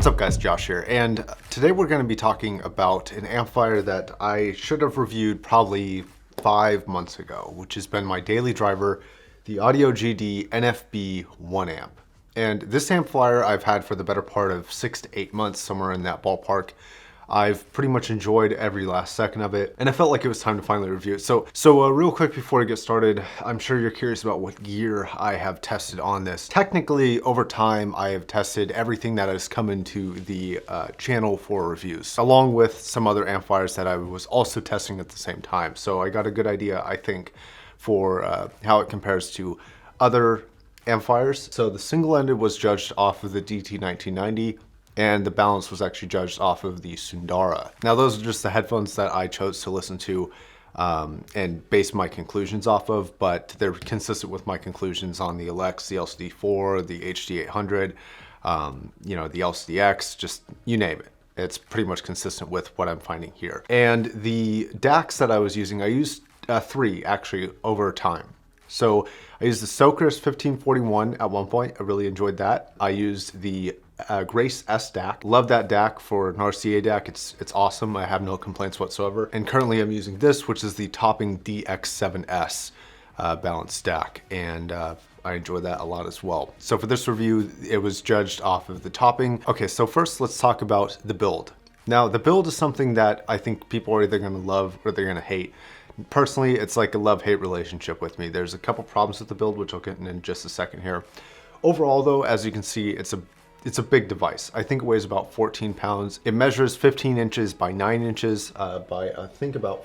What's up guys, Josh here, and today we're going to be talking about an amplifier that I should have reviewed probably 5 months ago, which has been my daily driver, the Audio GD NFB-1AMP. And this amplifier I've had for the better part of 6 to 8 months, somewhere in that ballpark. I've pretty much enjoyed every last second of it, and I felt like it was time to finally review it. So real quick before we get started, I'm sure you're curious about what gear I have tested on this. Technically, over time, I have tested everything that has come into the channel for reviews, along with some other amplifiers that I was also testing at the same time. So I got a good idea, I think, for how it compares to other amplifiers. So the single-ended was judged off of the DT1990, and the balance was actually judged off of the Sundara. Now those are just the headphones that I chose to listen to and base my conclusions off of, but they're consistent with my conclusions on the Alex, the LCD4, the HD800, you know, the LCDX, just you name it. It's pretty much consistent with what I'm finding here. And the DACs that I was using, I used 3 actually over time. So I used the Soakers 1541 at one point. I really enjoyed that. I used the Grace S DAC. Love that DAC for an RCA DAC. It's awesome. I have no complaints whatsoever. And currently I'm using this, which is the Topping DX7S balanced DAC. And I enjoy that a lot as well. So for this review, it was judged off of the Topping. Okay, so first let's talk about the build. Now the build is something that I think people are either gonna love or they're gonna hate. Personally, it's like a love-hate relationship with me. There's a couple problems with the build, which I'll get in just a second here. Overall though, as you can see, it's a big device. I think it weighs about 14 pounds. It measures 15 inches by 9 inches by I think about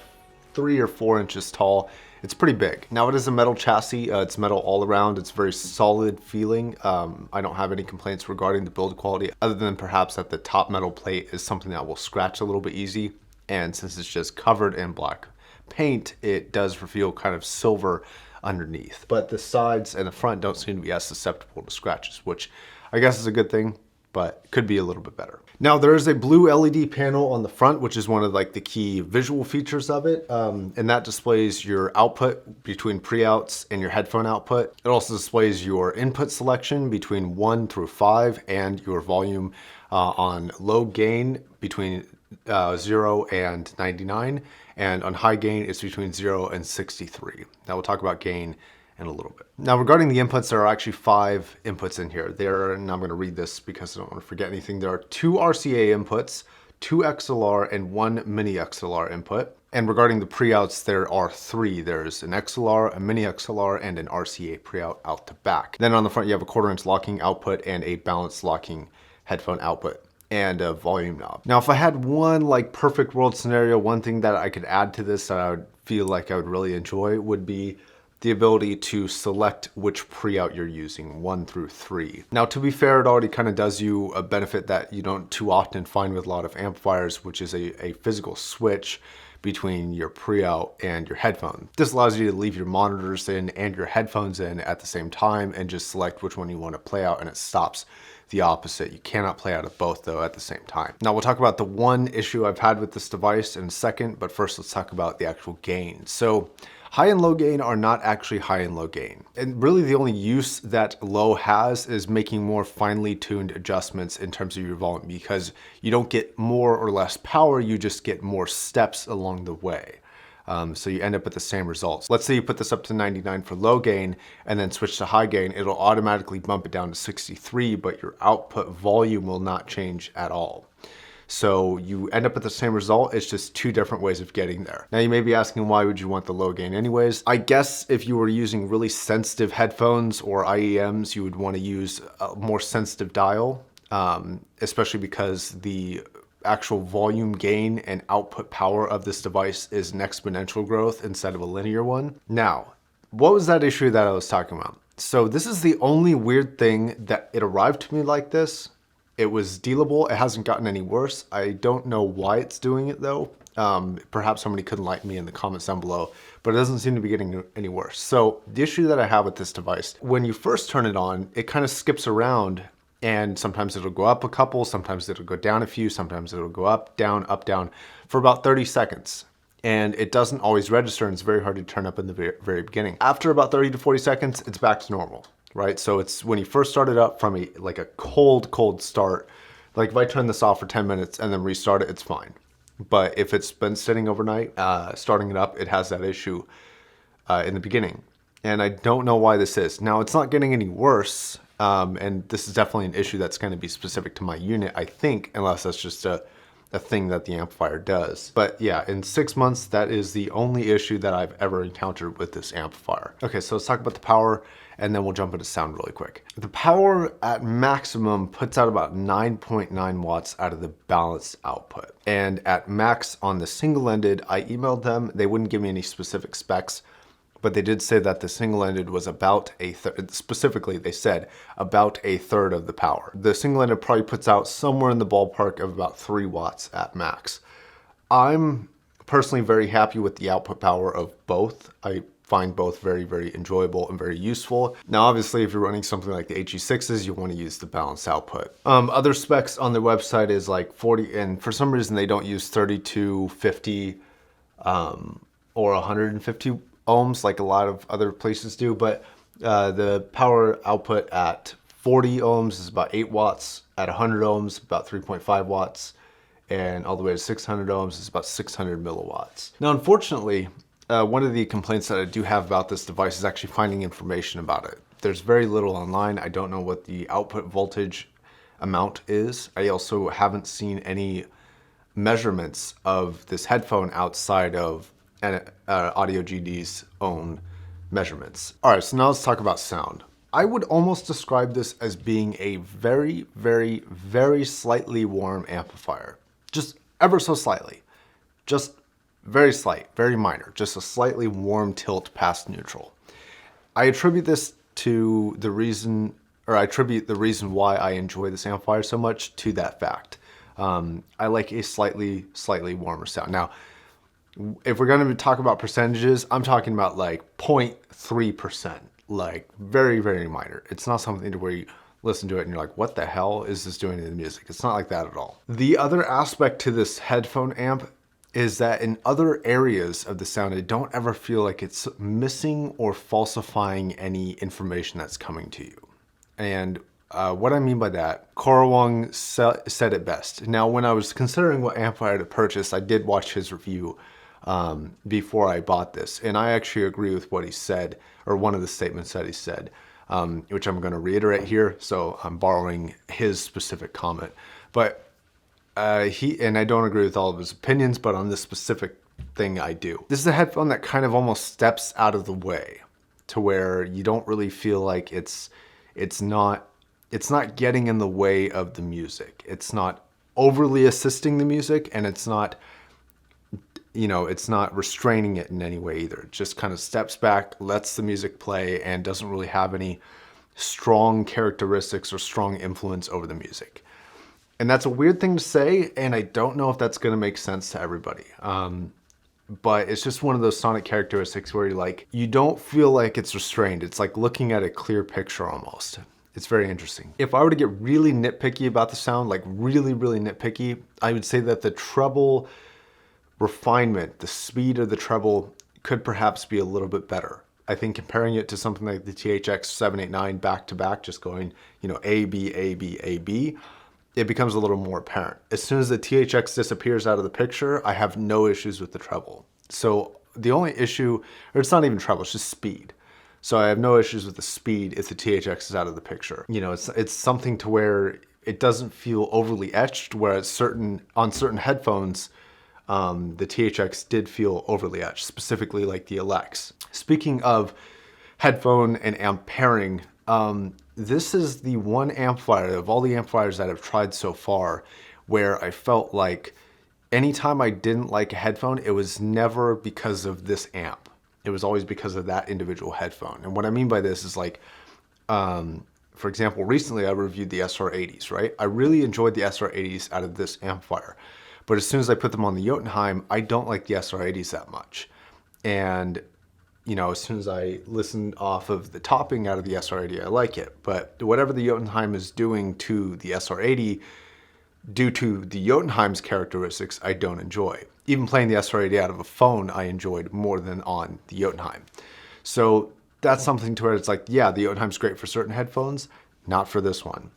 3 or 4 inches tall. It's pretty big. Now it is a metal chassis. It's metal all around. It's very solid feeling. I don't have any complaints regarding the build quality, other than perhaps that the top metal plate is something that will scratch a little bit easy. And since it's just covered in black paint, it does feel kind of silver underneath. But the sides and the front don't seem to be as susceptible to scratches, which I guess is a good thing, but could be a little bit better. Now there is a blue LED panel on the front, which is one of like the key visual features of it. And that displays your output between pre-outs and your headphone output. It also displays your input selection between 1 through 5 and your volume on low gain between 0 and 99, and on high gain it's between 0 and 63. Now we'll talk about gain in a little bit. Now regarding the inputs, there are actually 5 inputs in here. And I'm going to read this because I don't want to forget anything. There are 2 RCA inputs, 2 XLR, and 1 mini XLR input. And regarding the pre-outs, there are 3. There's an XLR, a mini XLR, and an RCA pre-out out to back. Then on the front you have a 1/4 inch locking output and a balanced locking headphone output and a volume knob. Now if I had one like perfect world scenario, one thing that I could add to this that I would feel like I would really enjoy would be the ability to select which pre-out you're using, 1 through 3. Now to be fair, it already kind of does you a benefit that you don't too often find with a lot of amplifiers, which is a physical switch between your pre-out and your headphone. This allows you to leave your monitors in and your headphones in at the same time and just select which one you want to play out, and it stops the opposite. You cannot play out of both though at the same time. Now we'll talk about the one issue I've had with this device in a second, but first let's talk about the actual gain. So high and low gain are not actually high and low gain. And really the only use that low has is making more finely tuned adjustments in terms of your volume, because you don't get more or less power, you just get more steps along the way. So you end up with the same results. Let's say you put this up to 99 for low gain and then switch to high gain, it'll automatically bump it down to 63, but your output volume will not change at all. So you end up with the same result, it's just 2 different ways of getting there. Now you may be asking, why would you want the low gain anyways? I guess if you were using really sensitive headphones or IEMs, you would want to use a more sensitive dial, especially because the actual volume gain and output power of this device is an exponential growth instead of a linear one. Now, what was that issue that I was talking about? So this is the only weird thing that it arrived to me like this. It was dealable. It hasn't gotten any worse. I don't know why it's doing it though. Perhaps somebody could enlighten me in the comments down below, but it doesn't seem to be getting any worse. So the issue that I have with this device, when you first turn it on, it kind of skips around, and sometimes it'll go up a couple, sometimes it'll go down a few, sometimes it'll go up, down, for about 30 seconds. And it doesn't always register, and it's very hard to turn up in the very beginning. After about 30 to 40 seconds, it's back to normal, right? So it's when you first started up from a cold start, Like if I turn this off for 10 minutes and then restart it, it's fine. But if it's been sitting overnight, starting it up, it has that issue in the beginning. And I don't know why this is. Now, it's not getting any worse, and this is definitely an issue that's going to be specific to my unit, I think, unless that's just a thing that the amplifier does. But yeah, in 6 months, that is the only issue that I've ever encountered with this amplifier. Okay, so let's talk about the power, and then we'll jump into sound really quick. The power at maximum puts out about 9.9 watts out of the balanced output. And at max on the single-ended, I emailed them. They wouldn't give me any specific specs, but they did say that the single-ended was about a third. Specifically, they said about a third of the power. The single-ended probably puts out somewhere in the ballpark of about 3 watts at max. I'm personally very happy with the output power of both. I find both very, very enjoyable and very useful. Now, obviously, if you're running something like the HE6s, you want to use the balanced output. Other specs on their website is like 40, and for some reason they don't use 32, 50, or 150 ohms like a lot of other places do, but the power output at 40 ohms is about 8 watts, at 100 ohms about 3.5 watts, and all the way to 600 ohms is about 600 milliwatts. Now, unfortunately, one of the complaints that I do have about this device is actually finding information about it. There's very little online. I don't know what the output voltage amount is. I also haven't seen any measurements of this headphone outside of Audio GD's own measurements. All right, so now let's talk about sound. I would almost describe this as being a very, very, very slightly warm amplifier. Just ever so slightly. Just very slight, very minor. Just a slightly warm tilt past neutral. I attribute this to the reason, or I attribute the reason why I enjoy this amplifier so much to that fact. I like a slightly warmer sound. Now, if we're going to talk about percentages, I'm talking about like 0.3%, like very, very minor. It's not something to where you listen to it and you're like, what the hell is this doing to the music? It's not like that at all. The other aspect to this headphone amp is that in other areas of the sound, I don't ever feel like it's missing or falsifying any information that's coming to you. And what I mean by that, Korowong said it best. Now, when I was considering what amplifier to purchase, I did watch his review before I bought this. And I actually agree with what he said, or one of the statements that he said, which I'm going to reiterate here. So I'm borrowing his specific comment. But and I don't agree with all of his opinions, but on this specific thing I do. This is a headphone that kind of almost steps out of the way to where you don't really feel like it's not getting in the way of the music. It's not overly assisting the music, and it's not, it's not restraining it in any way either. It just kind of steps back, lets the music play, and doesn't really have any strong characteristics or strong influence over the music. And that's a weird thing to say, and I don't know if that's going to make sense to everybody. But it's just one of those sonic characteristics where you don't feel like it's restrained. It's like looking at a clear picture almost. It's very interesting. If I were to get really nitpicky about the sound, like really, really nitpicky, I would say that the treble refinement, the speed of the treble could perhaps be a little bit better. I think comparing it to something like the THX 789 back to back, just going, A, B, A, B, A, B, it becomes a little more apparent. As soon as the THX disappears out of the picture, I have no issues with the treble. So the only issue, or it's not even treble, it's just speed. So I have no issues with the speed if the THX is out of the picture. It's something to where it doesn't feel overly etched, whereas on certain headphones, the THX did feel overly etched, specifically like the Alex. Speaking of headphone and amp pairing, this is the one amplifier of all the amplifiers that I've tried so far where I felt like anytime I didn't like a headphone, it was never because of this amp. It was always because of that individual headphone. And what I mean by this is for example, recently I reviewed the SR80s, right? I really enjoyed the SR80s out of this amplifier. But as soon as I put them on the Jotunheim, I don't like the SR80s that much. And as soon as I listen off of the topping out of the SR80, I like it. But whatever the Jotunheim is doing to the SR80, due to the Jotunheim's characteristics, I don't enjoy. Even playing the SR80 out of a phone, I enjoyed more than on the Jotunheim. So that's something to where it's like, yeah, the Jotunheim's great for certain headphones, not for this one.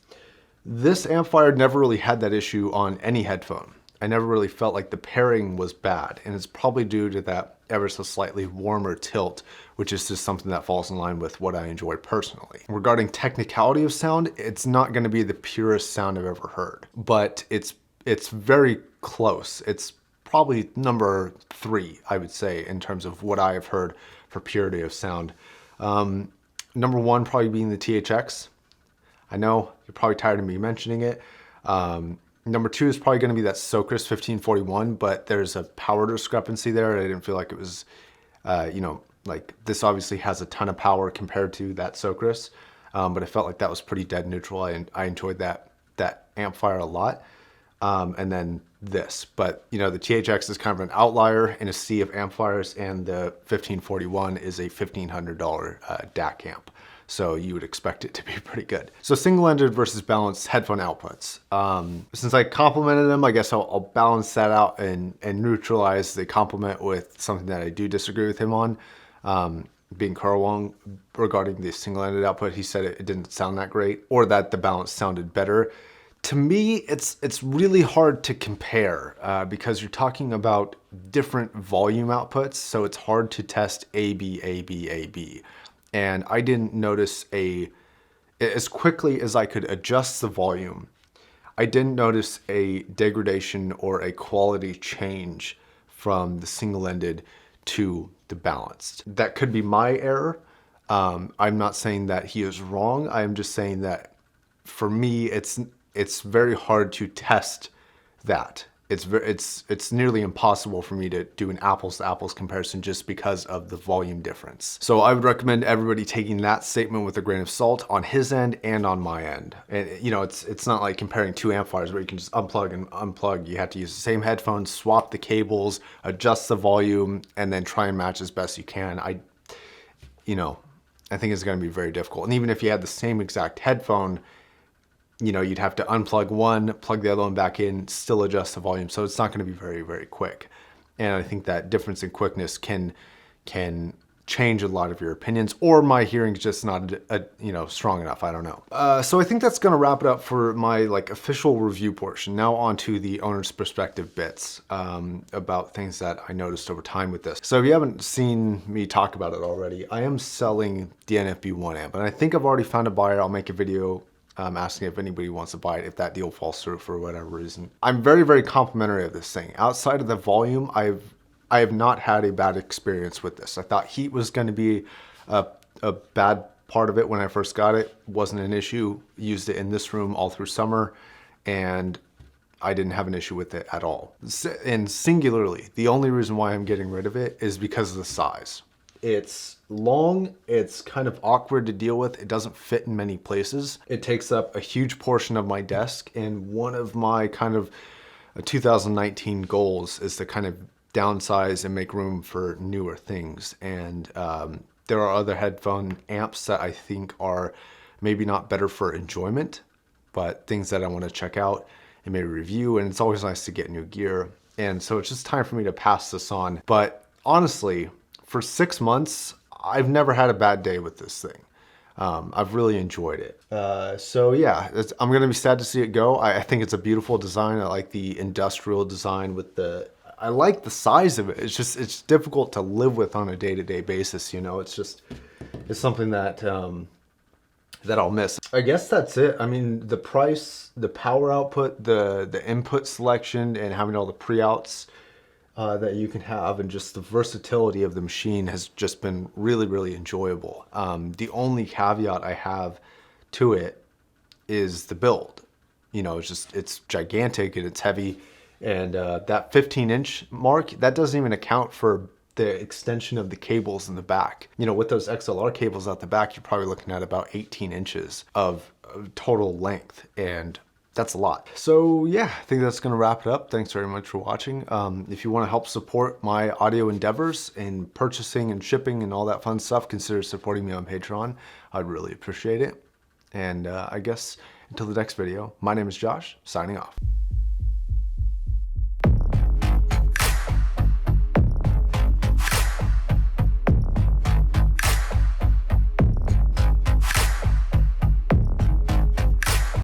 This amplifier never really had that issue on any headphone. I never really felt like the pairing was bad, and it's probably due to that ever so slightly warmer tilt, which is just something that falls in line with what I enjoy personally. Regarding technicality of sound, it's not going to be the purest sound I've ever heard, but it's very close. It's probably number 3, I would say, in terms of what I have heard for purity of sound. Number 1 probably being the THX. I know you're probably tired of me mentioning it. Number 2 is probably going to be that Socus 1541, but there's a power discrepancy there. I didn't feel like it was, like this obviously has a ton of power compared to that Socus, but I felt like that was pretty dead neutral. I enjoyed that amplifier a lot. And then this, but the THX is kind of an outlier in a sea of amplifiers, and the 1541 is a $1,500 DAC amp. So you would expect it to be pretty good. So single-ended versus balanced headphone outputs. Since I complimented them, I guess I'll balance that out and neutralize the compliment with something that I do disagree with him on. Being Carl Wong, regarding the single-ended output, he said it didn't sound that great, or that the balance sounded better. To me, it's really hard to compare because you're talking about different volume outputs, so it's hard to test A, B, A, B, A, B. And I didn't notice as quickly as I could adjust the volume, I didn't notice a degradation or a quality change from the single-ended to the balanced. That could be my error. I'm not saying that he is wrong. I'm just saying that for me, it's very hard to test that. It's nearly impossible for me to do an apples to apples comparison just because of the volume difference. So I would recommend everybody taking that statement with a grain of salt on his end and on my end. And it's not like comparing 2 amplifiers where you can just unplug and unplug. You have to use the same headphones, swap the cables, adjust the volume, and then try and match as best you can. I think it's going to be very difficult. And even if you had the same exact headphone, you'd have to unplug one, plug the other one back in, still adjust the volume. So it's not going to be very, very quick. And I think that difference in quickness can change a lot of your opinions, or my hearing's just not strong enough. I don't know. So I think that's going to wrap it up for my official review portion. Now on to the owner's perspective bits about things that I noticed over time with this. So if you haven't seen me talk about it already, I am selling the NFB-1AMP, and I think I've already found a buyer. I'll make a video asking if anybody wants to buy it if that deal falls through for whatever reason. I'm very, very complimentary of this thing. Outside of the volume, I have not had a bad experience with this. I thought heat was going to be a bad part of it when I first got it. Wasn't an issue. Used it in this room all through summer, and I didn't have an issue with it at all. And singularly, the only reason why I'm getting rid of it is because of the size. It's long, it's kind of awkward to deal with. It doesn't fit in many places. It takes up a huge portion of my desk, and one of my kind of 2019 goals is to kind of downsize and make room for newer things. And there are other headphone amps that I think are maybe not better for enjoyment, but things that I want to check out and maybe review. And it's always nice to get new gear. And so it's just time for me to pass this on. But honestly, for 6 months, I've never had a bad day with this thing. I've really enjoyed it. So yeah, I'm gonna be sad to see it go. I think it's a beautiful design. I like the industrial design with I like the size of it. It's difficult to live with on a day-to-day basis. It's something that that I'll miss. I guess that's it. I mean, the price, the power output, the input selection, and having all the pre-outs that you can have, and just the versatility of the machine has just been really, really enjoyable. The only caveat I have to it is the build. It's gigantic and it's heavy, and that 15-inch mark, that doesn't even account for the extension of the cables in the back. With those XLR cables out the back, you're probably looking at about 18 inches of total length, and that's a lot. So yeah, I think that's gonna wrap it up. Thanks very much for watching. If you wanna help support my audio endeavors in purchasing and shipping and all that fun stuff, consider supporting me on Patreon. I'd really appreciate it. And I guess until the next video, my name is Josh, signing off.